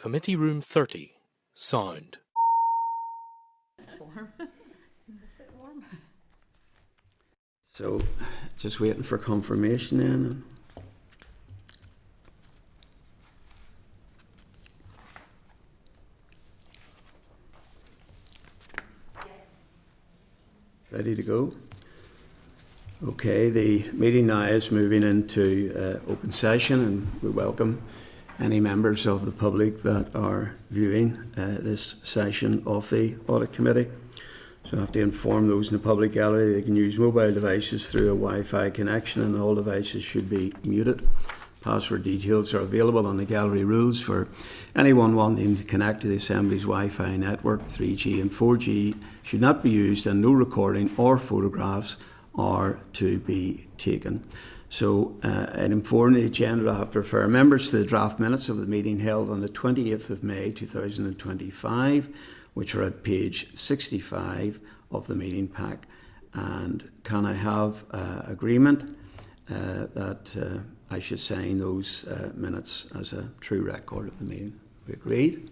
Committee Room 30. Sound. It's warm. It's a bit warm. So, just waiting for confirmation then. Ready to go? Okay, the meeting now is moving into open session, and we welcome any members of the public that are viewing this session of the Audit Committee. So I have to inform those in the public gallery they can use mobile devices through a Wi-Fi connection, and all devices should be muted. Password details are available on the gallery rules for anyone wanting to connect to the Assembly's Wi-Fi network. 3G and 4G should not be used, and no recording or photographs are to be taken. So, item 4 on the agenda, I have to refer members to the draft minutes of the meeting held on the 28th of May 2025, which are at page 65 of the meeting pack. And can I have agreement that I should sign those minutes as a true record of the meeting? We agreed?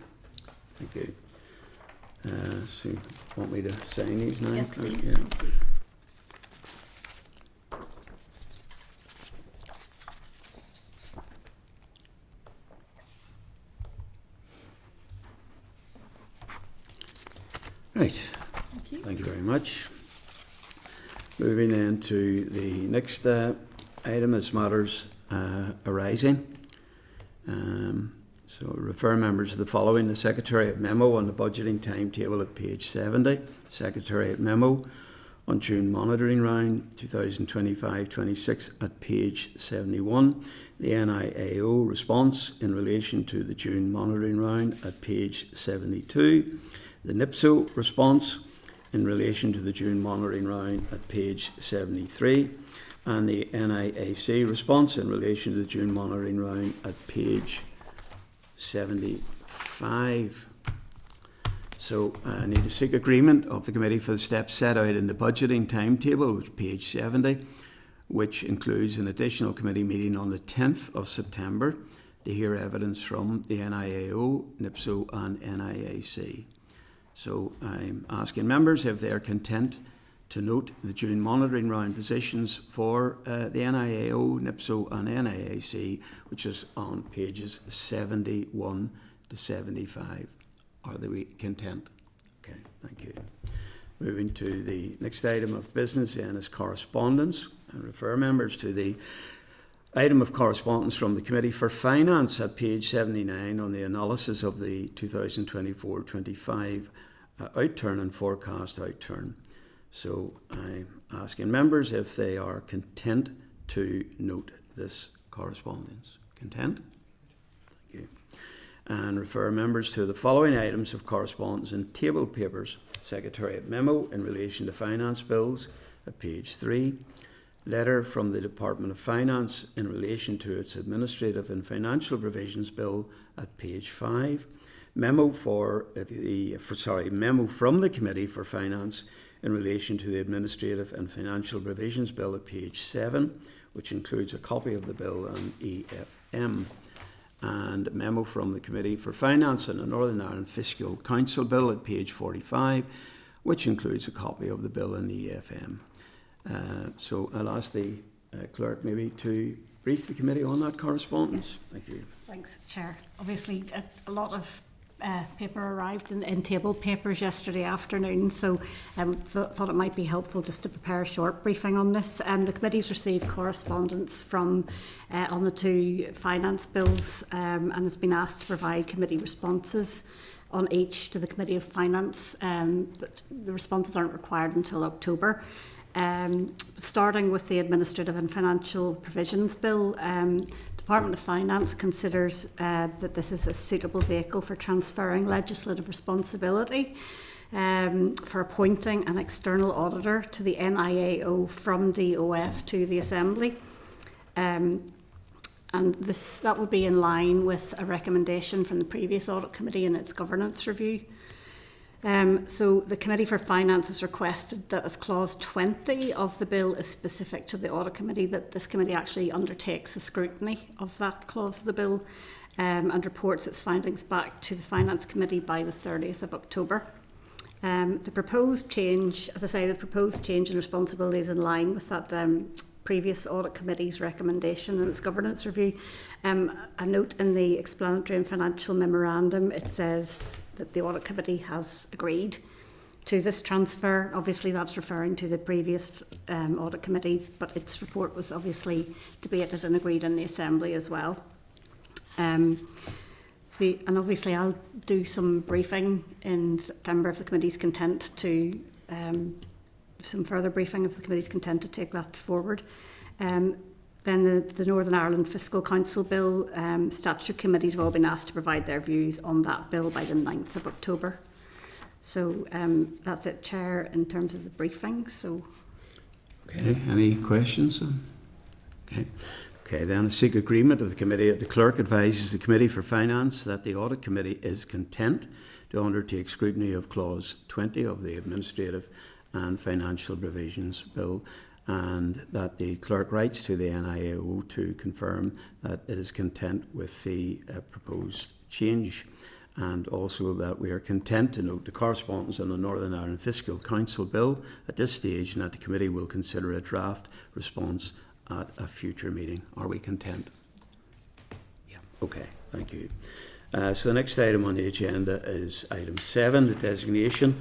Thank you. So, want me to sign these now? Yes, please. Yeah. Right. Thank you very much. Moving then to the next item is matters arising. So refer members to the following: the Secretariat memo on the budgeting timetable at page 70, Secretariat memo on June monitoring round 2025-26 at page 71, the NIAO response in relation to the June monitoring round at page 72, the NIPSO response in relation to the June monitoring round at page 73, and the NIAC response in relation to the June monitoring round at page 75. So I need to seek agreement of the committee for the steps set out in the budgeting timetable, which is page 70, which includes an additional committee meeting on the 10th of September to hear evidence from the NIAO, NIPSO and NIAC. So I'm asking members if they are content to note the June monitoring round positions for the NIAO, NIPSO and NIAC, which is on pages 71 to 75. Are they content? Okay, thank you. Moving to the next item of business then is correspondence. I refer members to the item of correspondence from the Committee for Finance at page 79 on the analysis of the 2024-25 outturn and forecast outturn. So I'm asking members if they are content to note this correspondence. Content? Thank you. And refer members to the following items of correspondence in table papers: Secretariat memo in relation to finance bills at page 3, letter from the Department of Finance in relation to its administrative and financial provisions bill at page 5, memo from the Committee for Finance in relation to the administrative and financial provisions bill at page 7, which includes a copy of the bill and EFM, and a memo from the Committee for Finance and the Northern Ireland Fiscal Council bill at page 45, which includes a copy of the bill and the EFM. So I'll ask the clerk maybe to brief the committee on that correspondence. Thank you. Thanks, Chair. Obviously, a lot of paper arrived in table papers yesterday afternoon, so thought it might be helpful just to prepare a short briefing on this. The committee's received correspondence from on the two finance bills and has been asked to provide committee responses on each to the Committee of Finance, but the responses aren't required until October. Starting with the Administrative and Financial Provisions Bill, Department of Finance considers that this is a suitable vehicle for transferring legislative responsibility for appointing an external auditor to the NIAO from DOF to the Assembly. And that would be in line with a recommendation from the previous Audit Committee in its governance review. So the Committee for Finance has requested that as clause 20 of the bill is specific to the Audit Committee, that this committee actually undertakes the scrutiny of that clause of the bill. and reports its findings back to the Finance Committee by the 30th of October. The proposed change, as I say, the proposed change in responsibility is in line with that previous Audit Committee's recommendation and its governance review. A note in the explanatory and financial memorandum, it says that the Audit Committee has agreed to this transfer. Obviously that's referring to the previous Audit Committee, but its report was obviously debated and agreed in the Assembly as well. And obviously I'll do some briefing in September if the committee's content to some further briefing if the committee's content to take that forward. Then the Northern Ireland Fiscal Council Bill, statutory committees have all been asked to provide their views on that bill by the 9th of October. So that's it, Chair, in terms of the briefing. So, okay, any questions? Okay, then I seek agreement of the committee that the clerk advises the Committee for Finance that the Audit Committee is content to undertake scrutiny of Clause 20 of the Administrative and Financial Provisions Bill, and that the clerk writes to the NIAO to confirm that it is content with the proposed change, and also that we are content to note the correspondence on the Northern Ireland Fiscal Council Bill at this stage, and that the committee will consider a draft response at a future meeting. Are we content? Yeah. Okay, thank you. So the next item on the agenda is item 7, the designation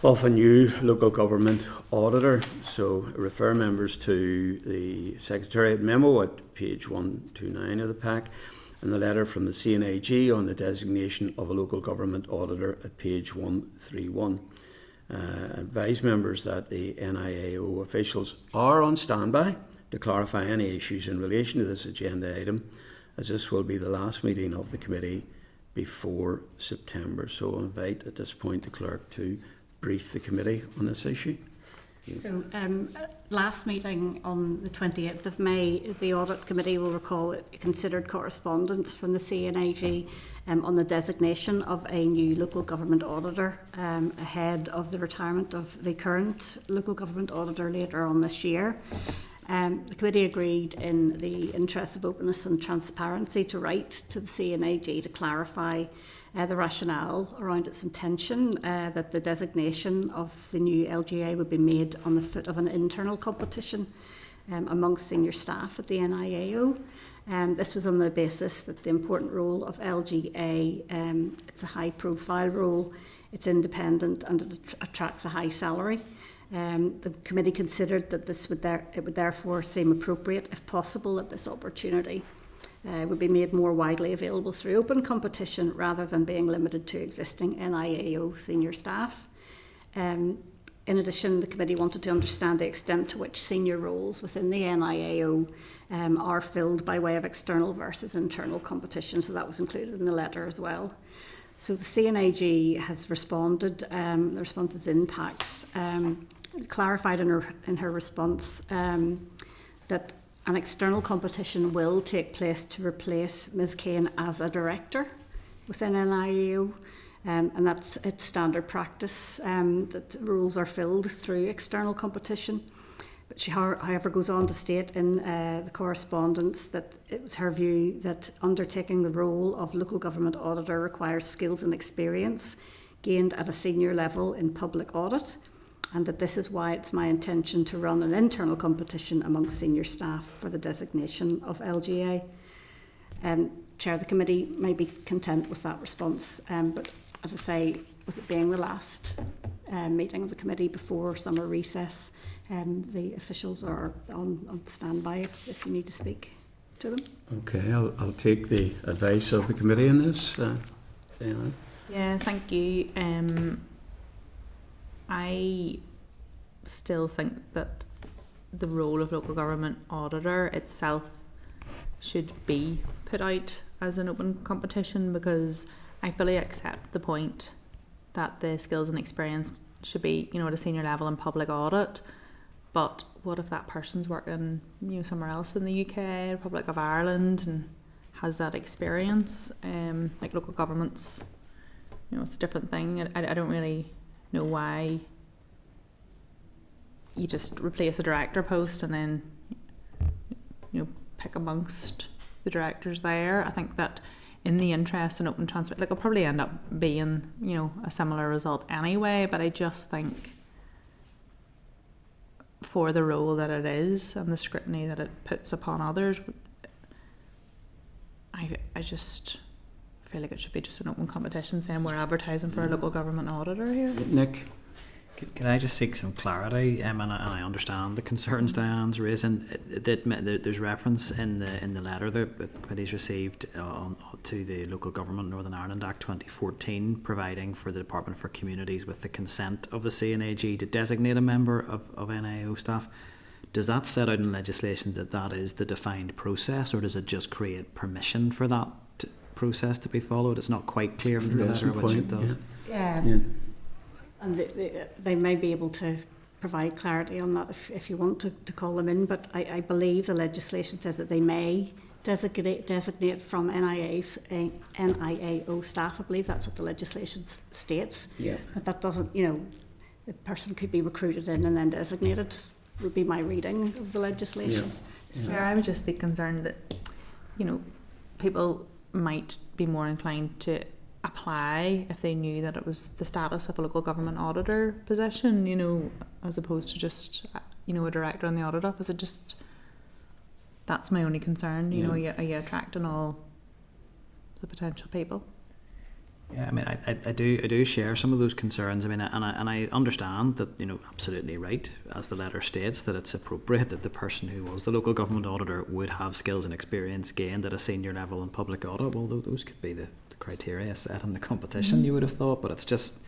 of a new local government auditor. So I refer members to the Secretariat memo at page 129 of the pack, and the letter from the CNAG on the designation of a local government auditor at page 131. Advise members that the NIAO officials are on standby to clarify any issues in relation to this agenda item, as this will be the last meeting of the committee before September. So I'll invite at this point the clerk to brief the committee on this issue. So last meeting on the 28th of May, the Audit Committee will recall it considered correspondence from the CNAG on the designation of a new local government auditor ahead of the retirement of the current local government auditor later on this year. The committee agreed in the interest of openness and transparency to write to the CNAG to clarify the rationale around its intention that the designation of the new LGA would be made on the foot of an internal competition amongst senior staff at the NIAO. This was on the basis that the important role of LGA, it's a high profile role, it's independent and it attracts a high salary. The committee considered that it would therefore seem appropriate, if possible, that this opportunity would be made more widely available through open competition rather than being limited to existing NIAO senior staff. In addition, the committee wanted to understand the extent to which senior roles within the NIAO are filled by way of external versus internal competition, so that was included in the letter as well. So the CNAG has responded, the response is in packs, clarified in her response that an external competition will take place to replace Ms Kane as a director within NIAO, and that's its standard practice, that roles are filled through external competition. But she, however, goes on to state in the correspondence that it was her view that undertaking the role of local government auditor requires skills and experience gained at a senior level in public audit, and that this is why it's my intention to run an internal competition among senior staff for the designation of LGA. Chair, the committee may be content with that response, but as I say, with it being the last meeting of the committee before summer recess, the officials are on standby if you need to speak to them. Okay, I'll take the advice of the committee on this. Diana? Yeah, thank you. I still think that the role of local government auditor itself should be put out as an open competition, because I fully accept the point that the skills and experience should be, at a senior level in public audit. But what if that person's working, somewhere else in the UK, Republic of Ireland, and has that experience? Like local governments, it's a different thing. I don't really know why you just replace a director post and then, pick amongst the directors there. I think that in the interest in open transparency, like, it'll probably end up being, you know, a similar result anyway, but I just think for the role that it is and the scrutiny that it puts upon others, I just feel like it should be just an open competition saying we're advertising for a local government auditor here. Nick? Can I just seek some clarity? And I understand the concerns Diane's raising. There's reference in the letter that the committee's received to the Local Government Northern Ireland Act 2014, providing for the Department for Communities with the consent of the CNAG to designate a member of NIO staff. Does that set out in legislation that is the defined process, or does it just create permission for that process to be followed? It's not quite clear from the letter which it does. Yeah. And they may be able to provide clarity on that if you want to call them in, but I believe the legislation says that they may designate from NIAO staff. I believe that's what the legislation states. Yeah. But that doesn't, you know, the person could be recruited in and then designated, would be my reading of the legislation. Yeah. So I would just be concerned that, you know, people might be more inclined to apply if they knew that it was the status of a local government auditor position, you know, as opposed to just, you know, a director in the audit office. That's my only concern. You know, are you attracting all the potential people? Yeah, I mean, I do share some of those concerns. I mean, and I understand that, you know, absolutely right, as the letter states, that it's appropriate that the person who was the local government auditor would have skills and experience gained at a senior level in public audit, although those could be the criteria set in the competition, you would have thought. But it's just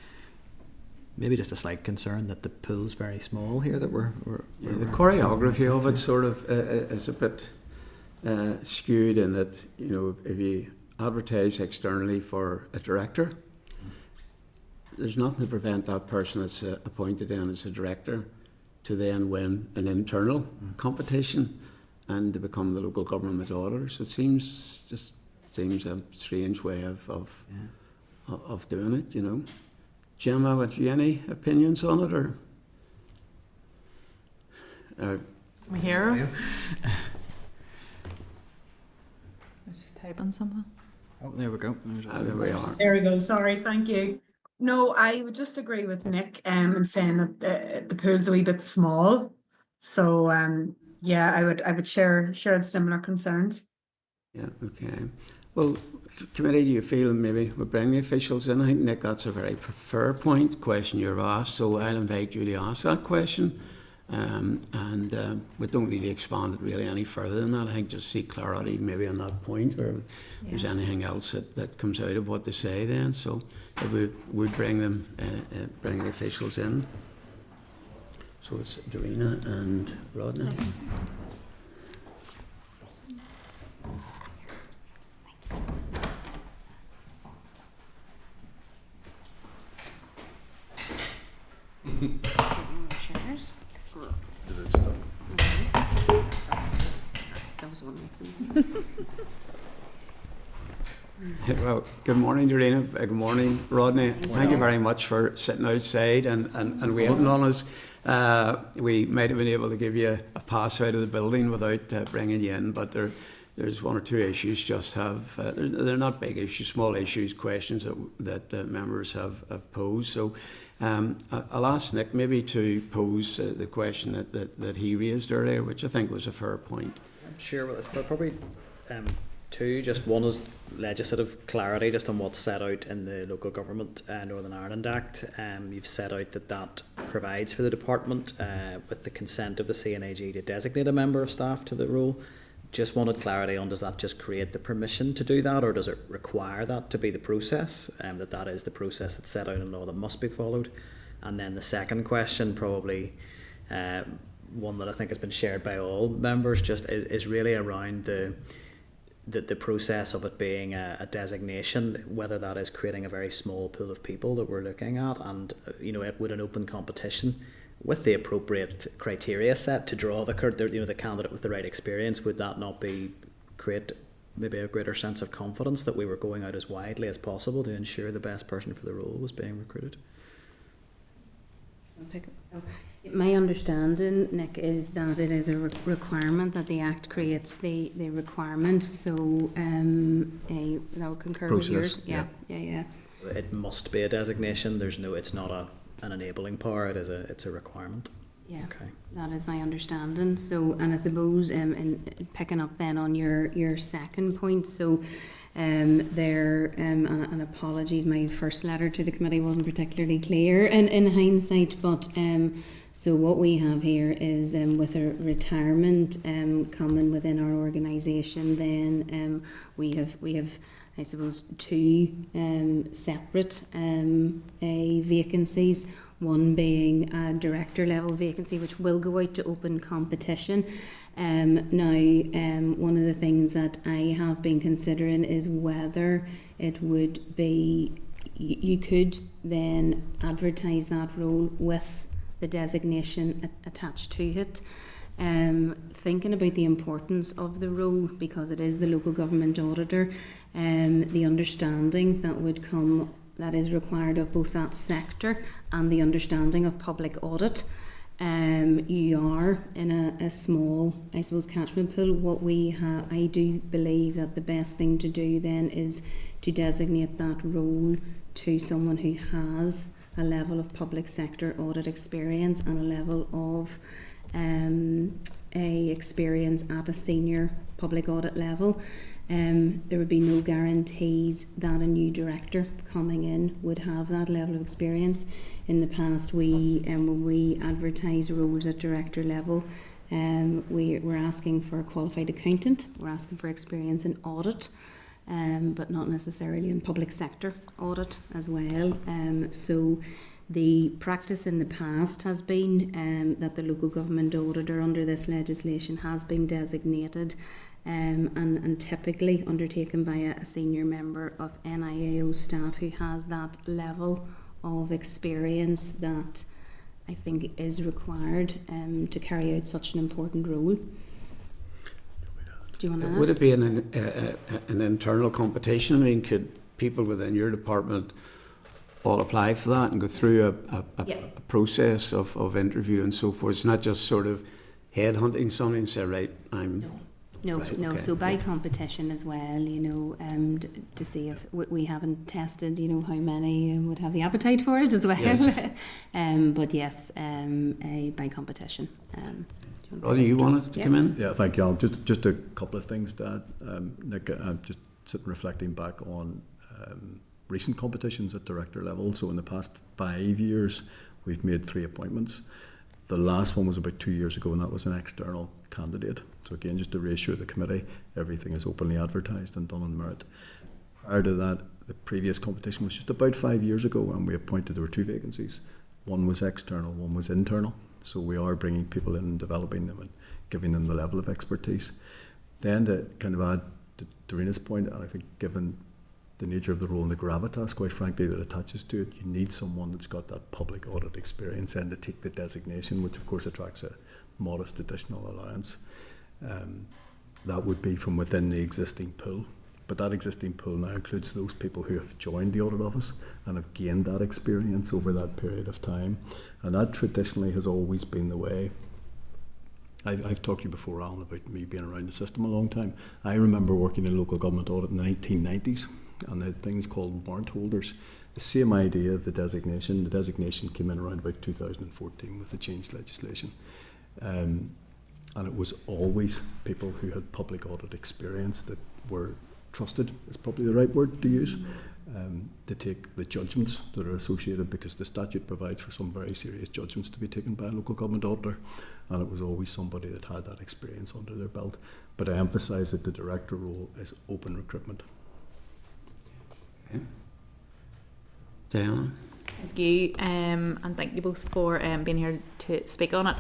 maybe just a slight concern that the pool's very small here, that we're the choreography of it sort of is a bit skewed in that, you know, if you advertise externally for a director, there's nothing to prevent that person that's appointed then as a director to then win an internal competition and to become the local government auditor. So it seems a strange way of doing it, you know. Jim, have you any opinions on it, or? We hear. Let's just type on something. Oh, there we go. There we are. There we go. Sorry, thank you. No, I would just agree with Nick in saying that the pool's a wee bit small. So yeah, I would share similar concerns. Yeah. Okay. Well, committee, do you feel maybe we bring the officials in? I think, Nick, that's a very fair question you've asked. So I'll invite you to ask that question. And we don't really expand it really any further than that. I think just seek clarity maybe on that point, or if there's anything else that comes out of what they say then. So if we would bring the officials in. So it's Dorina and Rodney. Chairs. Well, good morning, Dorina. Good morning, Rodney. Thank you very much for sitting outside and waiting on us. We might have been able to give you a pass out of the building without bringing you in, but there's one or two issues. They're not big issues, small issues, questions that members have posed. So I'll ask Nick maybe to pose the question that he raised earlier, which I think was a fair point. I'm sure. Well, it's probably two. Just one is legislative clarity, just on what's set out in the Local Government Northern Ireland Act. You've set out that provides for the department, with the consent of the CNAG, to designate a member of staff to the role. Just wanted clarity on, does that just create the permission to do that, or does it require that to be the process, that is the process that's set out in law that must be followed? And then the second question, probably one that I think has been shared by all members, just is really around the process of it being a designation, whether that is creating a very small pool of people that we're looking at, and would an open competition with the appropriate criteria set to draw the candidate with the right experience, would that not create maybe a greater sense of confidence that we were going out as widely as possible to ensure the best person for the role was being recruited? So my understanding, Nick, is that it is a requirement that the Act creates the requirement. So that would concur with yours. Yeah. So it must be a designation. It's not an enabling power. It's a requirement. Yeah, okay. That is my understanding. So, and I suppose in picking up then on your second point, so and apologies, my first letter to the committee wasn't particularly clear in hindsight, but so what we have here is with a retirement coming within our organisation, then we have I suppose two separate vacancies. One being a director level vacancy, which will go out to open competition. One of the things that I have been considering is whether it would be, you could then advertise that role with the designation attached to it. Thinking about the importance of the role, because it is the local government auditor, the understanding that would come, that is required of both that sector and the understanding of public audit. You are in a small, I suppose, catchment pool. What we have, I do believe that the best thing to do then is to designate that role to someone who has a level of public sector audit experience and a level of experience at a senior public audit level. There would be no guarantees that a new director coming in would have that level of experience. In the past, when we advertise roles at director level, we're asking for a qualified accountant, we're asking for experience in audit, but not necessarily in public sector audit as well. So the practice in the past has been that the local government auditor under this legislation has been designated and typically undertaken by a senior member of NIAO staff who has that level of experience that I think is required to carry out such an important role. Do you want to add? Would it be an internal competition? I mean, could people within your department all apply for that and go through a process of interview and so forth? It's not just sort of headhunting somebody and say, right, No. Okay. So by competition as well, to see if we haven't tested, how many would have the appetite for it as well. Yes. But yes, by competition. Roddy, you wanted to come in? Yeah, thank you, Alan. Just a couple of things, Dad. Nick, I'm just sitting reflecting back on recent competitions at director level. So in the past 5 years, we've made 3 appointments. The last one was about 2 years ago, and that was an external candidate. So again, just to reassure the committee, everything is openly advertised and done on merit. Prior to that, the previous competition was just about 5 years ago, and we appointed, there were 2 vacancies. One was external, one was internal. So we are bringing people in and developing them and giving them the level of expertise. Then to kind of add to Doreena's point, and I think given the nature of the role and the gravitas, quite frankly, that attaches to it, you need someone that's got that public audit experience and to take the designation, which of course attracts a modest additional allowance. That would be from within the existing pool. But that existing pool now includes those people who have joined the audit office and have gained that experience over that period of time. And that traditionally has always been the way. I've talked to you before, Alan, about me being around the system a long time. I remember working in local government audit in the 1990s, and they had things called warrant holders. The same idea of the designation came in around about 2014 with the changed legislation. And it was always people who had public audit experience that were trusted, is probably the right word to use, to take the judgments that are associated, because the statute provides for some very serious judgments to be taken by a local government auditor, and it was always somebody that had that experience under their belt. But I emphasise that the director role is open recruitment. Okay. Diana? Thank you, and thank you both for being here to speak on it.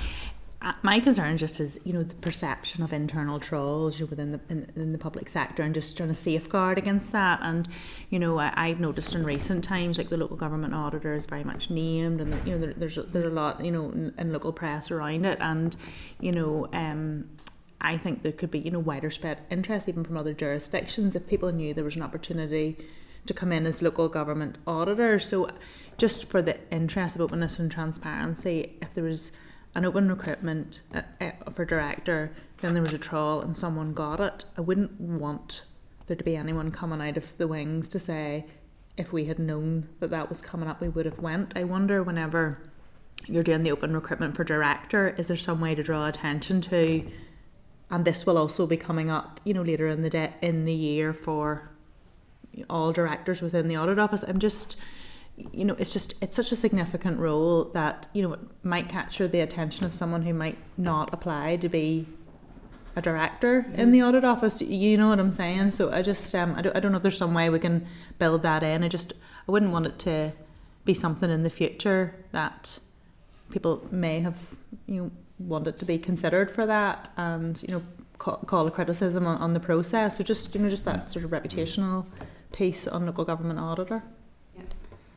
My concern just is, the perception of internal trolls within the public sector, and just trying to safeguard against that. And I've noticed in recent times, like the local government auditor is very much named, and there's a lot in local press around it, and I think there could be wider spread interest even from other jurisdictions if people knew there was an opportunity to come in as local government auditor. So just for the interest of openness and transparency, if there was an open recruitment for director, then there was a trial and someone got it, I wouldn't want there to be anyone coming out of the wings to say, if we had known that that was coming up, we would have went. I wonder, whenever you're doing the open recruitment for director, is there some way to draw attention to, and this will also be coming up, you know, later in the year for all directors within the audit office. I'm just, you know, it's such a significant role that, you know, it might capture the attention of someone who might not apply to be a director in the audit office. You know what I'm saying? So I just I don't know if there's some way we can build that in. I wouldn't want it to be something in the future that people may have, you know, wanted to be considered for that, and, you know, call a criticism on the process. So just, you know, just that sort of reputational piece on local government auditor.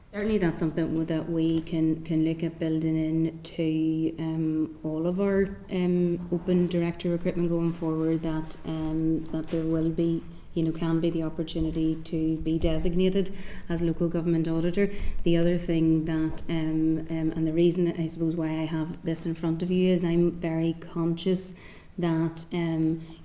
Certainly that's something that we can look at building into all of our open director recruitment going forward, that there will be, you know, can be the opportunity to be designated as local government auditor. The other thing that, and the reason I suppose why I have this in front of you, is I'm very conscious that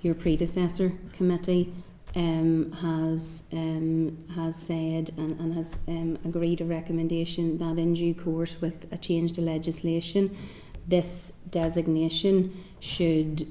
your predecessor committee has said and has agreed a recommendation that in due course, with a change to legislation, this designation should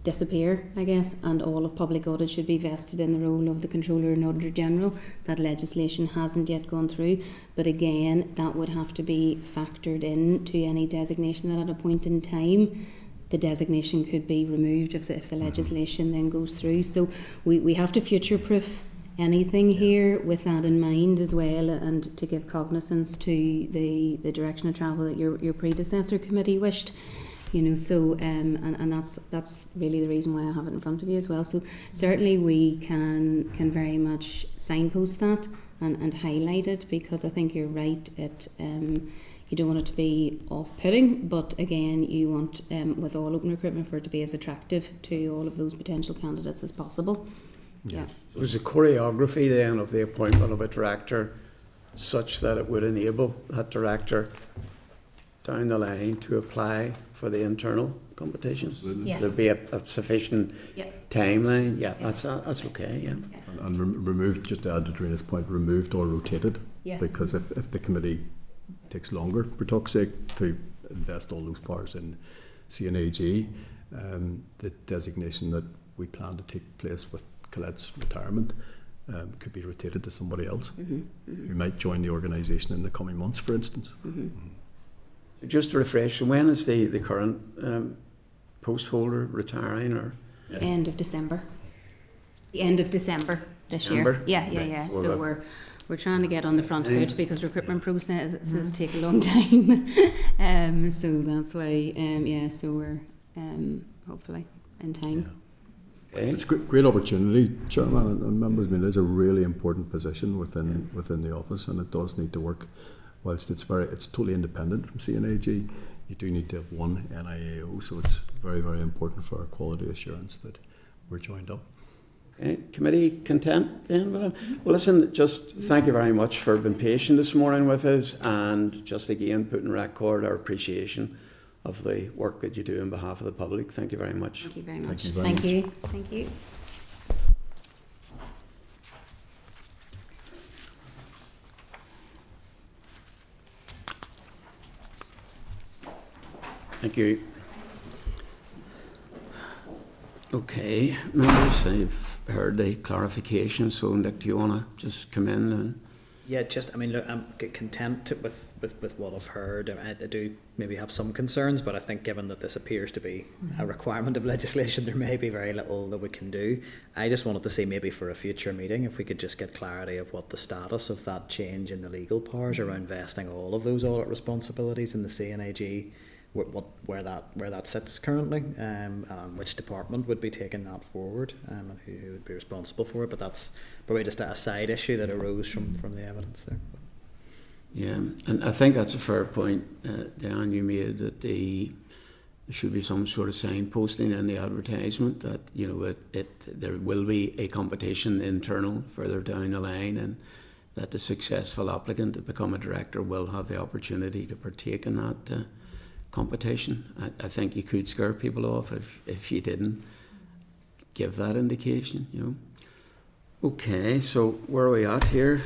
disappear, I guess, and all of public audit should be vested in the role of the Controller and Auditor General. That legislation hasn't yet gone through, but again, that would have to be factored in to any designation, that at a point in time the designation could be removed if the legislation then goes through. So we have to future-proof anything here with that in mind as well, and to give cognizance to the direction of travel that your predecessor committee wished. You know, so and that's really the reason why I have it in front of you as well. So certainly we can very much signpost that and highlight it, because I think you're right. You don't want it to be off-putting, but again, you want, with all open recruitment, for it to be as attractive to all of those potential candidates as possible. Yeah. Was the choreography then of the appointment of a director such that it would enable that director down the line to apply for the internal competitions? Yes. There'd be a sufficient timeline. Yeah, Yes. that's okay. Yeah. And removed, just to add to Trina's point, removed or rotated. Yes. Because if the committee takes longer, for talk's sake, to invest all those powers in CNAG, the designation that we plan to take place with Colette's retirement could be rotated to somebody else who might join the organisation in the coming months, for instance. Just to refresh, when is the current post holder retiring? Or End of December. The end of December this December? year. Yeah. Right. So we're trying to get on the front foot, because recruitment processes take a long time. So that's why. So we're hopefully in time. Okay. It's a great opportunity, Chairman and members. I mean, it is a really important position within the office, and it does need to work. Whilst it's totally independent from CNAG, you do need to have one NIAO, so it's very, very important for our quality assurance that we're joined up. Okay. Committee content then? Well, listen, just thank you very much for being patient this morning with us, and just again putting record our appreciation of the work that you do on behalf of the public. Thank you very much. Thank you very much. Thank you very much. Thank you. Thank you. Okay, members, I've heard the clarification, so Nick, do you want to just come in and... Yeah, just, I mean, look, I'm content with what I've heard. I do maybe have some concerns, but I think given that this appears to be a requirement of legislation, there may be very little that we can do. I just wanted to see maybe for a future meeting if we could just get clarity of what the status of that change in the legal powers around vesting all of those audit responsibilities in the CNAG, where that sits currently, and which department would be taking that forward, and who would be responsible for it. But that's probably just a side issue that arose from the evidence there. Yeah, and I think that's a fair point, Diane, you made, that the there should be some sort of signposting in the advertisement that, you know, there will be a competition internal further down the line, and that the successful applicant to become a director will have the opportunity to partake in that competition. I think you could scare people off if you didn't give that indication, you know. Okay, so where are we at here?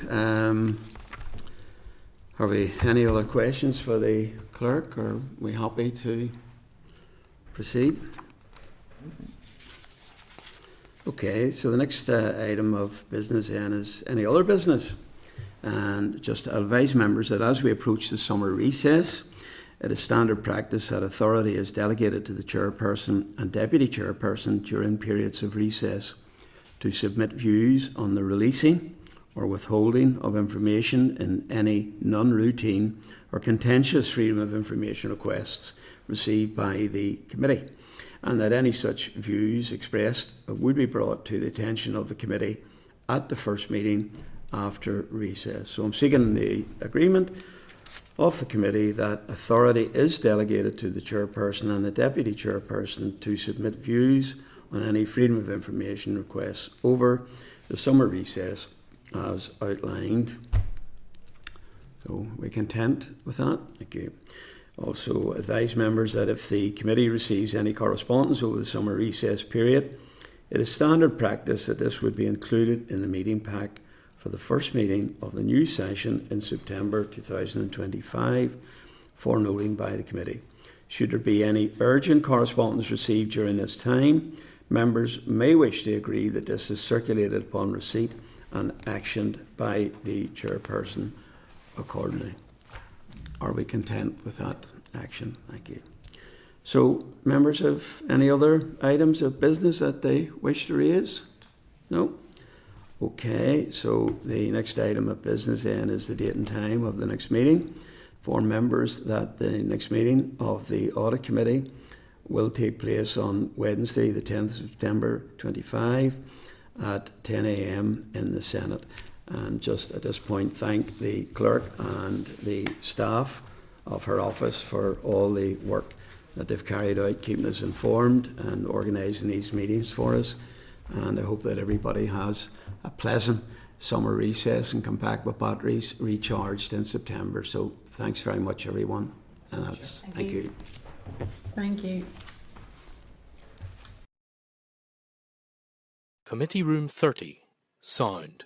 Have we any other questions for the clerk, or are we happy to proceed? Okay, so the next item of business then is any other business. And just to advise members that as we approach the summer recess, it is standard practice that authority is delegated to the chairperson and deputy chairperson during periods of recess to submit views on the releasing or withholding of information in any non-routine or contentious freedom of information requests received by the committee, and that any such views expressed would be brought to the attention of the committee at the first meeting after recess. So I'm seeking the agreement of the committee that authority is delegated to the chairperson and the deputy chairperson to submit views on any freedom of information requests over the summer recess as outlined. So we're content with that. Thank you. Also advise members that if the committee receives any correspondence over the summer recess period, it is standard practice that this would be included in the meeting pack for the first meeting of the new session in September 2025 for noting by the committee. Should there be any urgent correspondence received during this time, members may wish to agree that this is circulated upon receipt and actioned by the chairperson accordingly. Are we content with that action? Thank you. So, members have any other items of business that they wish to raise? No? Okay, so the next item of business then is the date and time of the next meeting. For members that the next meeting of the Audit Committee will take place on Wednesday, the 10th of September 25 at 10 a.m. in the Senate. And just at this point, thank the clerk and the staff of her office for all the work that they've carried out, keeping us informed and organising these meetings for us. And I hope that everybody has a pleasant summer recess and come back with batteries recharged in September. So thanks very much, everyone. And that's, thank you. Thank you. Committee Room 30, sound.